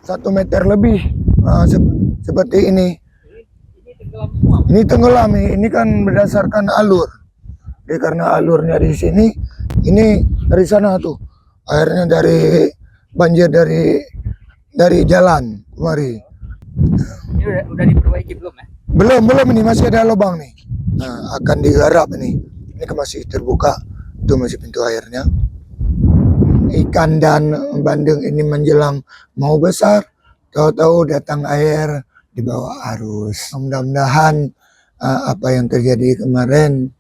1 meter lebih seperti ini. Ini tenggelam ini kan berdasarkan alur. Jadi karena alurnya di sini, ini dari sana tuh airnya dari banjir dari jalan kemari. Ini udah diperbaiki belum ya? Belum ini masih ada lubang nih. Nah, akan digarap ini. Ini kan masih terbuka, itu masih pintu airnya. Ikan dan bandeng ini menjelang mau besar, tahu-tahu datang air di bawah arus. Mudah-mudahan apa yang terjadi kemarin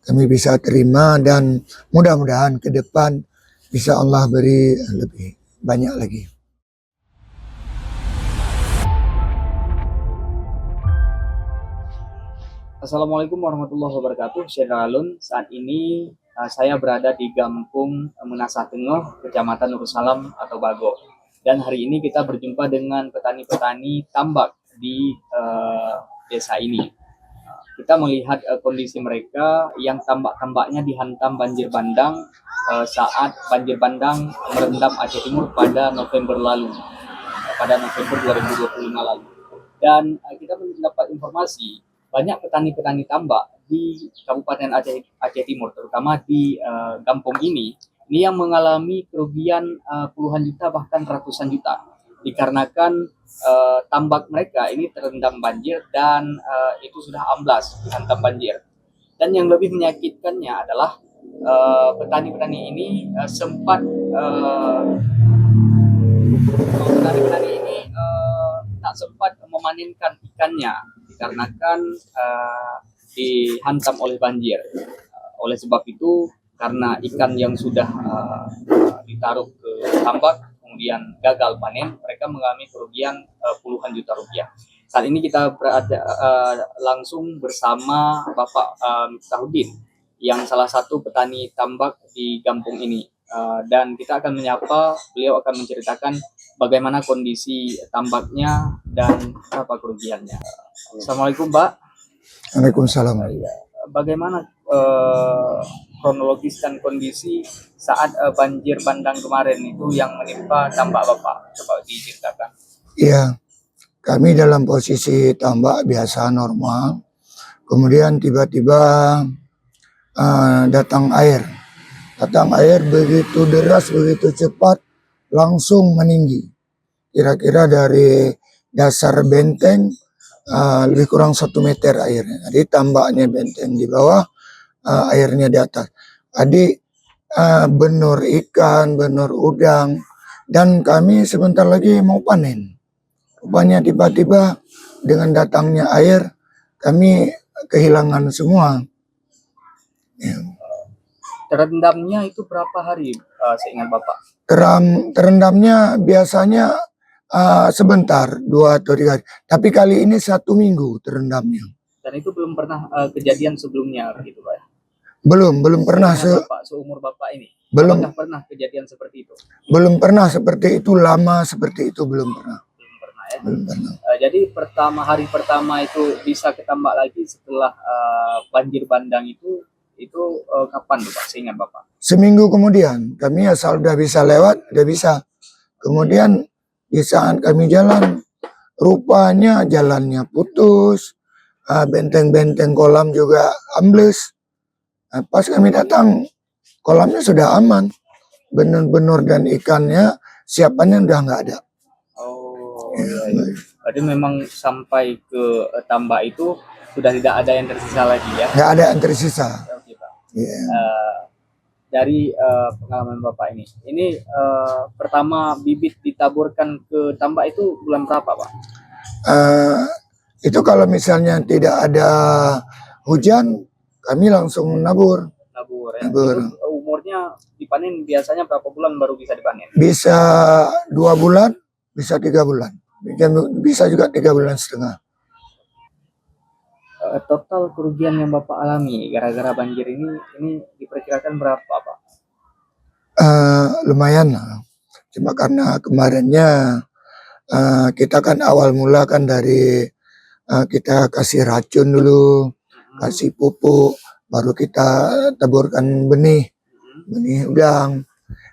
kami bisa terima dan mudah-mudahan ke depan bisa Allah beri lebih banyak lagi. Assalamualaikum warahmatullahi wabarakatuh. Syedalun, saat ini saya berada di Gampung Menasah Tengah, Kecamatan Nursalam atau Bago. Dan hari ini kita berjumpa dengan petani-petani tambak di desa ini. Kita melihat kondisi mereka yang tambak-tambaknya dihantam banjir bandang saat banjir bandang merendam Aceh Timur pada November lalu, pada November 2025 lalu. Dan kita mendapat informasi banyak petani-petani tambak di Kabupaten Aceh Timur, terutama di kampung ini yang mengalami kerugian puluhan juta bahkan ratusan juta, dikarenakan tambak mereka ini terendam banjir dan itu sudah amblas dihantam banjir. Dan yang lebih menyakitkannya adalah petani-petani ini tak sempat memanenkan ikannya dikarenakan dihantam oleh banjir. Oleh sebab itu, karena ikan yang sudah ditaruh ke tambak kemudian gagal panen, mereka mengalami kerugian puluhan juta rupiah. Saat ini kita berada langsung bersama Bapak Miftahudin, yang salah satu petani tambak di kampung ini. Dan kita akan menyapa, beliau akan menceritakan bagaimana kondisi tambaknya dan apa kerugiannya. Assalamualaikum, Pak. Waalaikumsalam. Bagaimana kronologis dan kondisi saat banjir bandang kemarin itu yang menimpa tambak Bapak? Coba diceritakan. Iya, kami dalam posisi tambak biasa normal, kemudian tiba-tiba datang air begitu deras, begitu cepat, langsung meninggi. Kira-kira dari dasar benteng lebih kurang 1 meter airnya. Jadi tambaknya benteng di bawah, airnya di atas. Jadi benur ikan, benur udang, dan kami sebentar lagi mau panen. Rupanya tiba-tiba dengan datangnya air, kami kehilangan semua. Ya. Terendamnya itu berapa hari, seingat Bapak? Terendamnya biasanya sebentar, 2 atau 3 hari. Tapi kali ini 1 minggu terendamnya. Dan itu belum pernah kejadian sebelumnya, gitu Pak? Belum pernah. Seumur Bapak ini? Belum. Apakah pernah kejadian seperti itu? Belum pernah seperti itu, lama seperti itu belum pernah. Ya? Belum pernah. Jadi hari pertama itu bisa ketambak lagi setelah banjir bandang itu kapan tuh Pak, seingat Bapak? Seminggu kemudian, kami asal udah bisa lewat, udah bisa. Kemudian di saat kami jalan, rupanya jalannya putus, benteng-benteng kolam juga ambles. Pas kami datang, kolamnya sudah aman, benur-benur dan ikannya siapannya udah nggak ada. Oh, ya. Jadi memang sampai ke tambak itu sudah tidak ada yang tersisa lagi ya? Nggak ada yang tersisa. Oke, Pak. Yeah. Dari pengalaman Bapak ini pertama bibit ditaburkan ke tambak itu bulan berapa, Pak? Itu kalau misalnya tidak ada hujan, kami langsung nabur. Ya. Nabur. Umurnya dipanen biasanya berapa bulan baru bisa dipanen? Bisa 2 bulan, bisa 3 bulan. Bisa juga 3,5 bulan. Total kerugian yang Bapak alami gara-gara banjir ini diperkirakan berapa, Pak? Lumayan lah. Cuma karena kemarinnya kita kan awal mula kan dari kita kasih racun dulu, kasih pupuk, baru kita taburkan benih udang.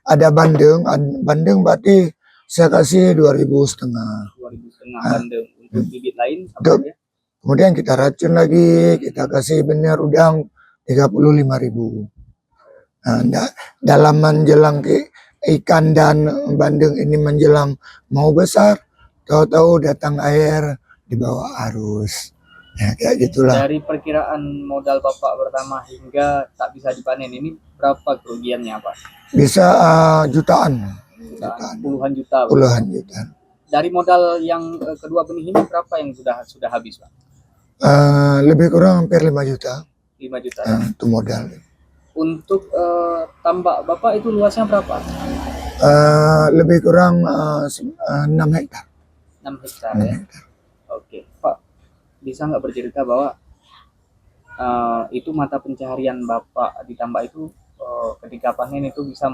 Ada bandeng berarti saya kasih 2.500. 2.500 bandeng. Untuk bibit lain apa Untuk- aja? Kemudian kita racun lagi, kita kasih benih udang 35.000. Nah, dalam menjelang ikan dan bandeng ini menjelang mau besar, tahu-tahu datang air di bawah arus. Ya, kayak gitulah. Dari perkiraan modal Bapak pertama hingga tak bisa dipanen ini berapa kerugiannya Pak? Bisa jutaan, Puluhan juta. puluhan jutaan. Dari modal yang kedua benih ini berapa yang sudah habis Pak? Lebih kurang hampir 5 juta 5 juta. Ya. itu modal. Untuk tambak Bapak itu luasnya berapa? Lebih kurang 6 hektar. 6 hektar ya. Oke, Pak. Bisa nggak bercerita bahwa itu mata pencaharian Bapak di tambak itu ketika panen itu bisa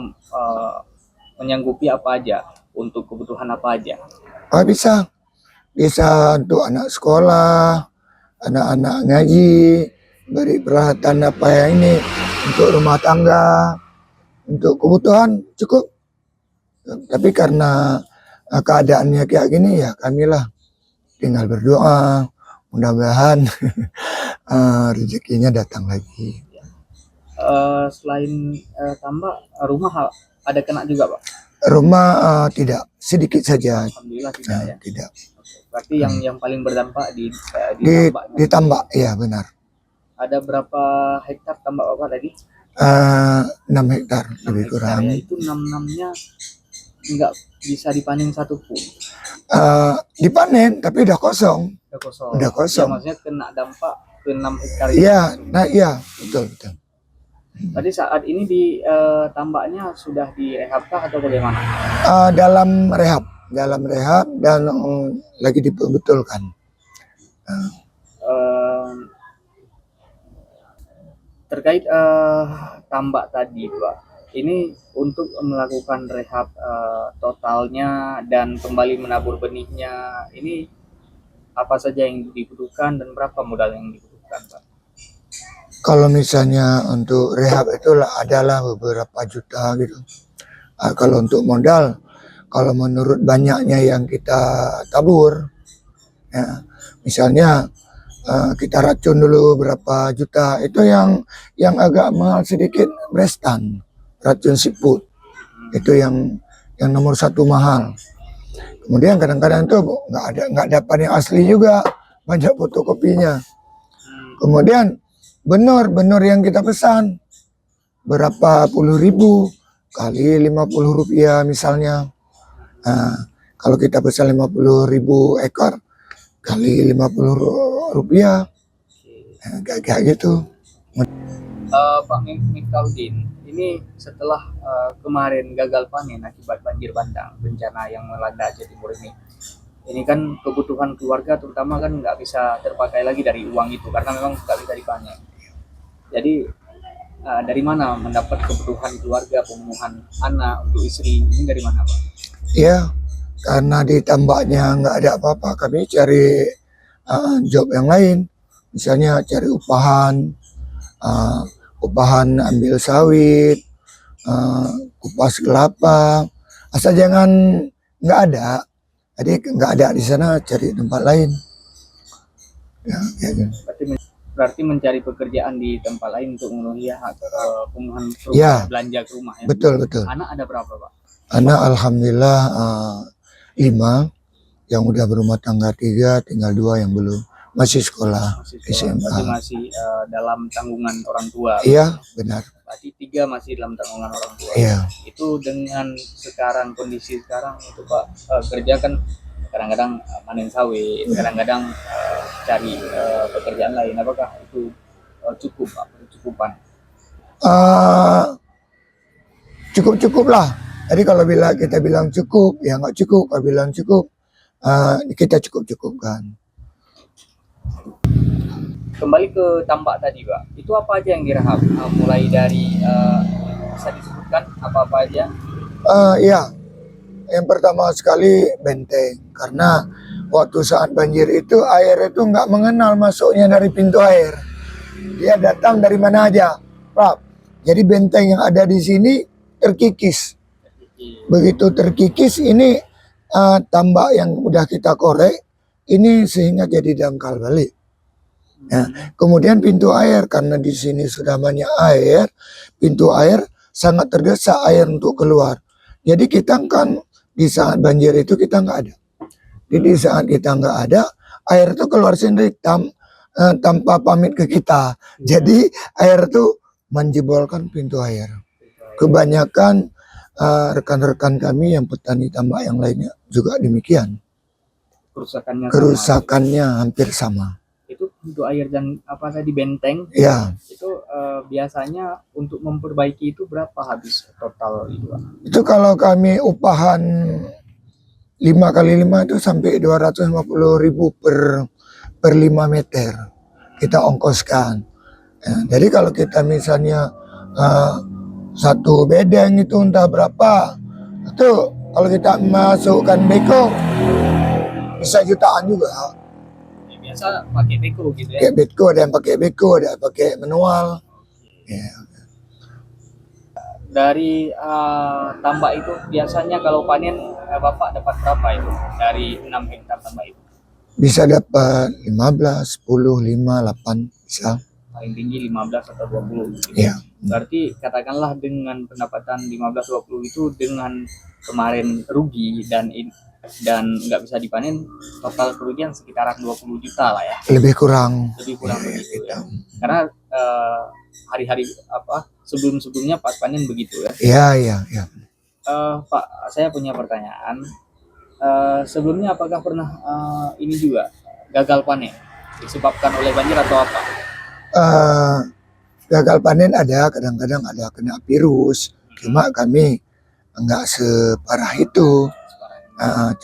menyanggupi apa aja, untuk kebutuhan apa aja? Bisa untuk anak sekolah, anak-anak ngaji, beri peralatan apa yang ini untuk rumah tangga, untuk kebutuhan cukup. Tapi karena keadaannya kayak gini ya kamilah tinggal berdoa, mudah-mudahan rezekinya datang lagi. Selain tambak, rumah ada kena juga Pak? Rumah tidak, sedikit saja. Alhamdulillah tidak ya. Tidak. Berarti yang paling berdampak di tambak. Di tambak, ya benar. Ada berapa hektar tambak Bapak tadi? 6 hektar 6 lebih hektar kurang. ya. Itu 6-6-nya nggak bisa dipanen satupun. Dipanen tapi udah kosong. Udah kosong. Udah kosong. Ya, maksudnya kena dampak ke 6 hektar itu. Iya, nah iya, betul. Tadi saat ini di tambaknya sudah direhabkah atau bagaimana? Dalam rehab dan lagi dibetulkan. Terkait tambak tadi Pak, ini untuk melakukan rehab totalnya dan kembali menabur benihnya, ini apa saja yang dibutuhkan dan berapa modal yang dibutuhkan Pak? Kalau misalnya untuk rehab itulah adalah beberapa juta gitu. Kalau untuk modal, kalau menurut banyaknya yang kita tabur, ya, misalnya kita racun dulu berapa juta, itu yang agak mahal sedikit Brestan, racun siput, itu yang nomor 1 mahal. Kemudian kadang-kadang tuh nggak dapat yang asli juga, banyak fotokopinya. Kemudian benur yang kita pesan berapa puluh ribu kali 50 rupiah misalnya. Kalau kita pesan 50.000 ekor kali 50 rupiah, kayak gitu. Pak Miftahudin, ini setelah kemarin gagal panen akibat banjir bandang, bencana yang melanda Aceh Timur ini kan kebutuhan keluarga terutama kan nggak bisa terpakai lagi dari uang itu karena memang nggak bisa dipanen. Jadi dari mana mendapat kebutuhan keluarga, pemenuhan anak untuk istri ini dari mana Pak? Ya, karena di tambaknya nggak ada apa-apa, kami cari job yang lain, misalnya cari upahan ambil sawit, kupas kelapa, asal jangan nggak ada. Jadi nggak ada di sana, cari tempat lain. Ya, gitu. Berarti mencari pekerjaan di tempat lain untuk memenuhi pemenuhan Ya, belanja ke rumah ya. Betul. Anak ada berapa Pak? Anak alhamdulillah 5, yang udah berumah tangga 3, tinggal 2 yang belum, masih sekolah SMA. Masih dalam tanggungan orang tua. Iya, benar. Berarti 3 masih dalam tanggungan orang tua. Iya. Itu dengan kondisi sekarang itu Pak, kerja kan kadang-kadang panen sawit, kadang-kadang cari pekerjaan lain. Apakah itu cukup Pak, kecukupan? Cukup lah. Jadi kalau kita bilang cukup, ya nggak cukup. Kalau bilang cukup, kita cukupkan. Kembali ke tambak tadi Pak, itu apa aja yang direhab? Mulai dari bisa disebutkan apa aja? Ya, yang pertama sekali benteng, karena waktu saat banjir itu air itu nggak mengenal masuknya dari pintu air, dia datang dari mana aja, Pak. Jadi benteng yang ada di sini terkikis. Begitu terkikis ini tambak yang udah kita korek ini sehingga jadi dangkal balik. Ya, kemudian pintu air karena di sini sudah banyak air, pintu air sangat terdesak air untuk keluar. Jadi kita kan di saat banjir itu kita nggak ada. Jadi di saat kita nggak ada, air itu keluar sendiri tanpa pamit ke kita. Jadi air itu menjebolkan pintu air. Kebanyakan rekan-rekan kami yang petani tambak yang lainnya juga demikian. Kerusakannya sama. Kerusakannya hampir sama. Itu pintu air dan apa tadi benteng Ya, itu biasanya untuk memperbaiki itu berapa habis total itu, Pak? itu kalau kami upahan 5x5 itu sampai 250.000 per 5 meter kita ongkoskan. Ya, jadi kalau kita misalnya satu bedeng itu entah berapa, itu kalau kita masukkan beko bisa jutaan juga. Ya, biasa pakai beko gitu ya. Pakai beko, ada yang pakai beko, ada yang pakai manual. Ya. Dari tambak itu biasanya kalau panen Bapak dapat berapa itu dari 6 hektar tambak itu? Bisa dapat 15, 10, 5, 8 bisa. Paling tinggi 15 atau 20 gitu. Ya. Berarti katakanlah dengan pendapatan 15-20 itu dengan kemarin rugi dan nggak bisa dipanen, total kerugian sekitaran 20 juta lah ya. Lebih kurang. Begitu ya. Karena hari-hari sebelum-sebelumnya pas panen begitu ya. Iya. Pak, saya punya pertanyaan. Sebelumnya apakah pernah ini juga gagal panen disebabkan oleh banjir atau apa? Gagal panen ada, kadang-kadang ada kena virus. Cuma kami enggak separah itu.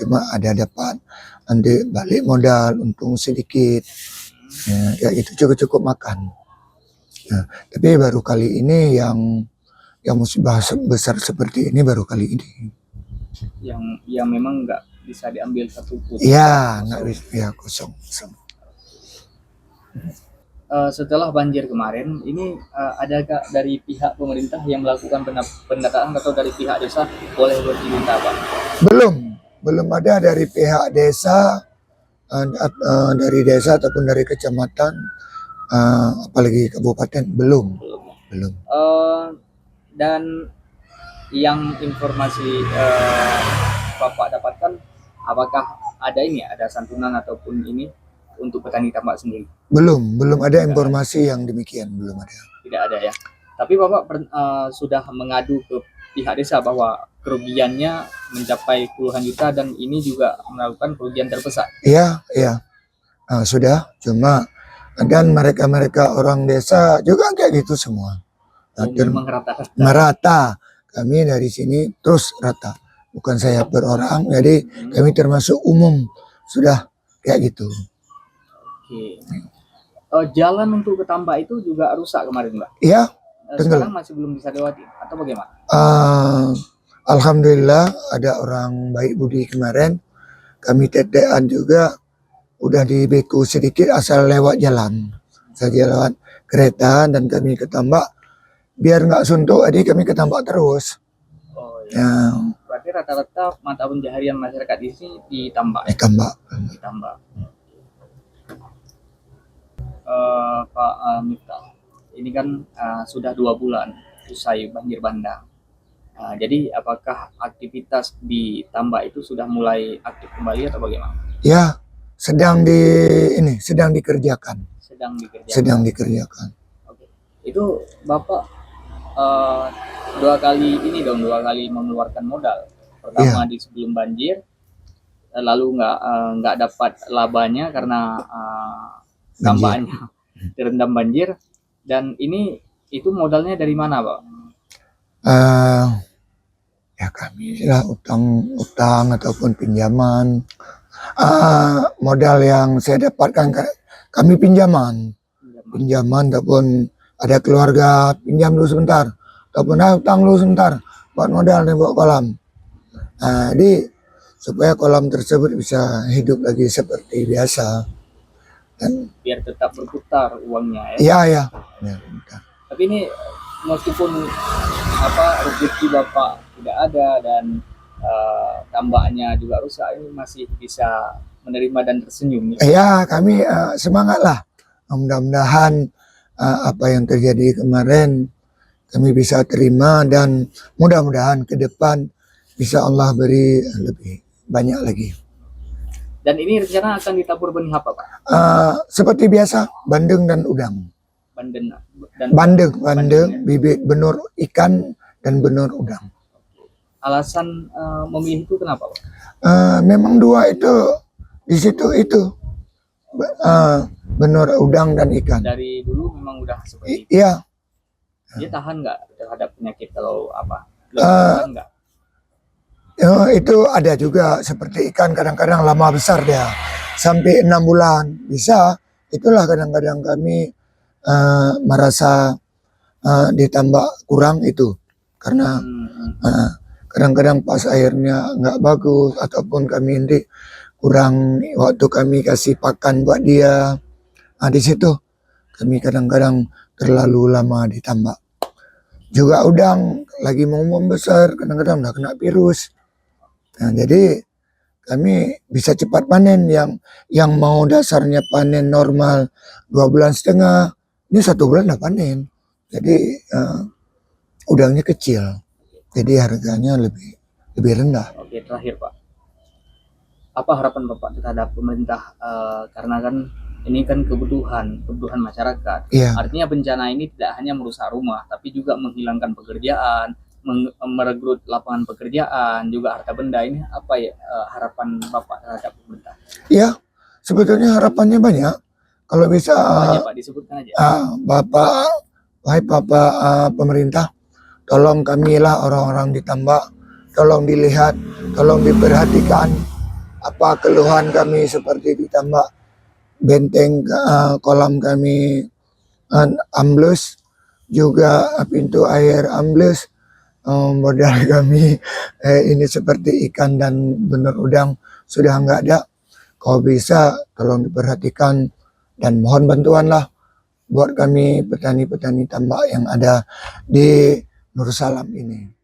Cuma ada dapat nanti balik modal, untung sedikit. Ya itu cukup makan. Tapi baru kali ini yang musibah besar seperti ini baru kali ini. Yang memang nggak bisa diambil satu pun. Iya, nggak bisa, ya kosong. Setelah banjir kemarin, ini adakah dari pihak pemerintah yang melakukan pendataan atau dari pihak desa boleh bercerita, Pak? Belum ada dari pihak desa, dari desa ataupun dari kecamatan, apalagi kabupaten belum. Dan yang informasi Bapak dapatkan, apakah ada santunan ataupun ini untuk petani tambak sendiri? Belum ada informasi yang demikian, belum ada. Tidak ada ya. Tapi Bapak sudah mengadu ke pihak desa bahwa kerugiannya mencapai puluhan juta dan ini juga melakukan kerugian terbesar. Iya. Sudah, cuma dan mereka orang desa juga kayak gitu semua. Merata. Kami dari sini terus rata. Bukan saya per orang, jadi kami termasuk umum sudah kayak gitu. Oke. Jalan untuk ke tambak itu juga rusak kemarin, Mbak? Iya. Sekarang masih belum bisa dilewati atau bagaimana? Alhamdulillah ada orang baik budi kemarin. Kami tetean juga udah dibeku sedikit asal lewat jalan. Saja lewat kereta dan kami ke tambak. Biar nggak suntuk, jadi kami ke tambak terus. Oh iya. Ya. Berarti rata-rata mata pencaharian masyarakat di sini di tambak. Di tambak. Pak Miftah, ini kan sudah 2 bulan usai banjir bandang. Jadi apakah aktivitas di tambak itu sudah mulai aktif kembali atau bagaimana? Ya, sedang dikerjakan. Sedang dikerjakan. Oke. Itu Bapak 2 kali mengeluarkan modal. Pertama di sebelum banjir, lalu nggak dapat labanya karena tambaknya terendam banjir, dan itu modalnya dari mana, Pak? Ya kami lah utang ataupun pinjaman. Modal yang saya dapatkan kami pinjaman ataupun ada keluarga pinjam dulu sebentar ataupun utang dulu sebentar buat modal nih buat kolam. Jadi supaya kolam tersebut bisa hidup lagi seperti biasa. Dan biar tetap berputar uangnya ya. Iya. Tapi ini meskipun rezeki Bapak tidak ada dan tambaknya juga rusak, ini masih bisa menerima dan tersenyum nih. Ya, kami semangat lah. Mudah-mudahan apa yang terjadi kemarin kami bisa terima, dan mudah-mudahan ke depan bisa Allah beri lebih banyak lagi. Dan ini rencana akan ditabur benih apa, Pak? Seperti biasa, bandeng dan udang. Bandeng dan Bandeng, ya? bibit benur ikan dan benur udang. Alasan memilih itu kenapa, Pak? Memang dua itu di situ itu benur udang dan ikan. Dari dulu memang udah seperti itu. Iya. Dia tahan nggak terhadap penyakit kalau apa? Eh, Nggak? Itu ada juga seperti ikan, kadang-kadang lama besar dia sampai 6 bulan bisa. Itulah kadang-kadang kami merasa ditambah kurang itu karena kadang-kadang pas airnya nggak bagus, ataupun kami ini kurang waktu kami kasih pakan buat dia. Di situ kami kadang-kadang terlalu lama ditambak. Juga udang lagi mau membesar, kadang-kadang udah kena virus. Nah, jadi kami bisa cepat panen. Yang mau dasarnya panen normal 2,5 bulan, ini 1 bulan udah panen. Jadi udangnya kecil, jadi harganya lebih rendah. Oke, terakhir Pak, apa harapan Bapak terhadap pemerintah, karena kan ini kan kebutuhan masyarakat. Iya. Artinya bencana ini tidak hanya merusak rumah, tapi juga menghilangkan pekerjaan, merekrut lapangan pekerjaan, juga harta benda. Ini apa ya harapan Bapak terhadap pemerintah? Iya, sebetulnya harapannya banyak. Kalau bisa Apa aja Pak, disebutkan aja. wahai Bapak pemerintah, tolong kamilah orang-orang di Tambak, tolong dilihat, tolong diperhatikan apa keluhan kami seperti di Tambak. Benteng kolam kami ambles, juga pintu air ambles, modal kami ini seperti ikan dan benur udang sudah nggak ada. Kalau bisa tolong diperhatikan dan mohon bantuanlah buat kami petani-petani tambak yang ada di Nur Salam ini.